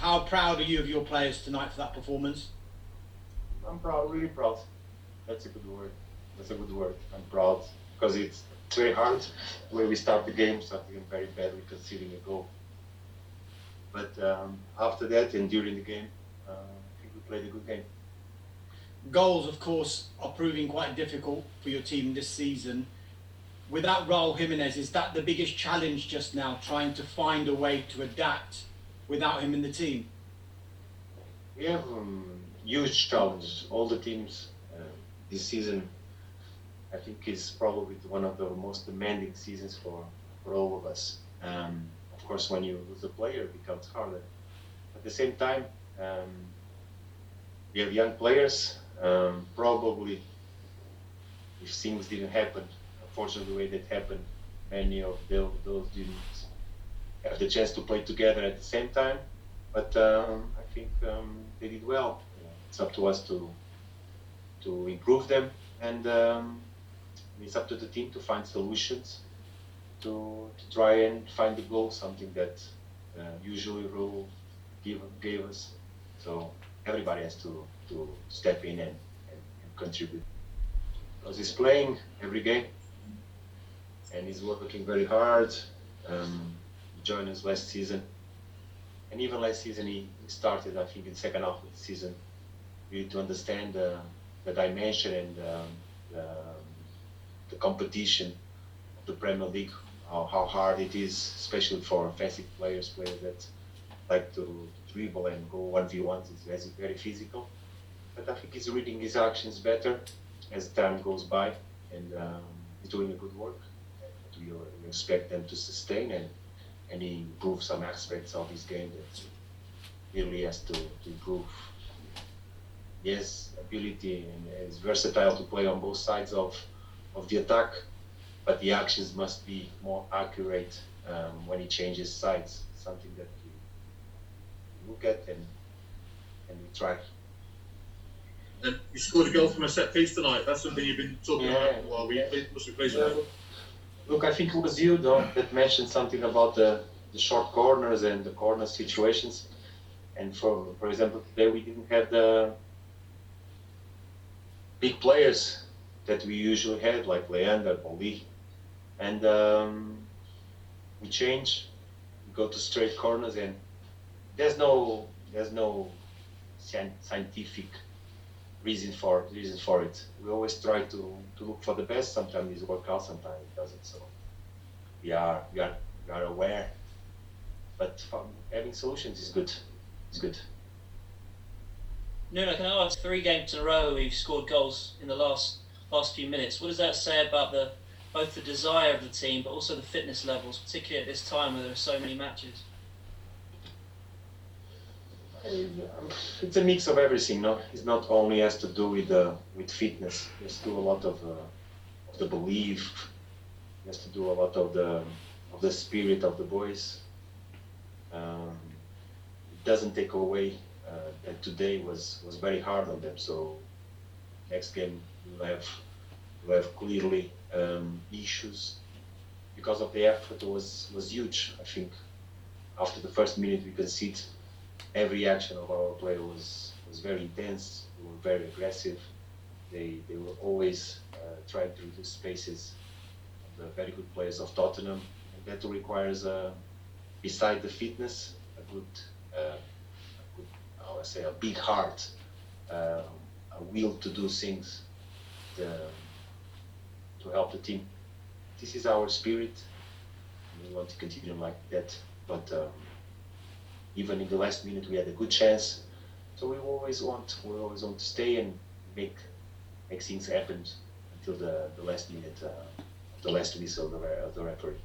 How proud are you of your players tonight for that performance? I'm proud, really proud. That's a good word. That's a good word. I'm proud because it's very hard when we start the game, starting very bad, we conceding a goal. But after that and during the game, I think we played a good game. Goals, of course, are proving quite difficult for your team this season. Without Raul Jimenez, is that the biggest challenge just now, trying to find a way to adapt without him in the team? We have huge challenges. All the teams this season, I think, is probably one of the most demanding seasons for all of us. Of course, when you lose a player, it becomes harder. At the same time, we have young players. Probably, if things didn't happen, unfortunately, the way that happened, many of those didn't have the chance to play together at the same time. But I think they did well. It's up to us to improve them, and it's up to the team to find solutions to try and find the goal, something that usually Raul gave us. So everybody has to step in and contribute. Because he's playing every game and he's working very hard. He joined us last season. And even last season he started, I think, in the second half of the season, really to understand the dimension and the competition of the Premier League, how hard it is, especially for offensive players that like to dribble and go 1v1s. It's very physical. But I think he's reading his actions better as time goes by, and he's doing a good work. We expect them to sustain and improve some aspects of his game that he really has to improve. He has ability and is versatile to play on both sides of the attack, but the actions must be more accurate when he changes sides. Something that we look at and we try. And you scored a goal from a set piece tonight. That's something you've been talking about while we must be pleased with that. Look, I think it was you, though, that mentioned something about the short corners and the corner situations. And for example, today we didn't have the big players that we usually had, like Leander, Oli. And we change, we go to straight corners, and there's no scientific reason for it. We always try to look for the best. Sometimes it works out, sometimes it doesn't. So we are aware, but having solutions is good. It's good. Nuno, can I ask, 3 games in a row we've scored goals in the last few minutes. What does that say about both the desire of the team, but also the fitness levels, particularly at this time where there are so many matches? It's a mix of everything. No, it's not only has to do with fitness. It has to do a lot of the belief. It has to do a lot of the spirit of the boys. It doesn't take away that today was very hard on them. So next game we'll have clearly issues because of the effort was huge. I think after the first minute we conceded. Every action of our player was very intense. They were very aggressive. They were always trying to reduce spaces of the very good players of Tottenham. And that requires, beside the fitness, a big heart, a will to do things to help the team. This is our spirit. We want to continue like that, but. Even in the last minute, we had a good chance. So we always want to stay and make things happen until the last minute, the last whistle of the referee.